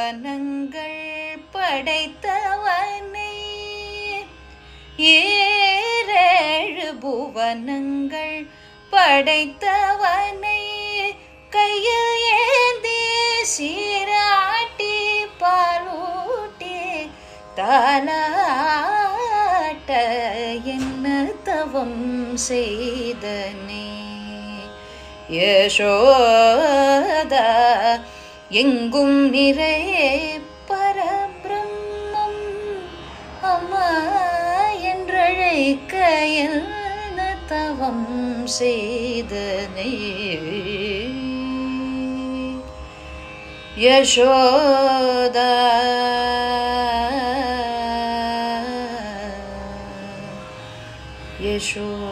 புவனங்கள் படைத்தவனை, ஏழு புவனங்கள் படைத்தவனை கையில் ஏந்தி சீராட்டி பாலூட்டி தாலாட்ட என்ன தவம் செய்தனே. யசோதா எங்கும் நிறை பரபிரம்மம் அம்மா என்றழைக்க என்ன தவம் செய்தனே. யசோதா யசோதா.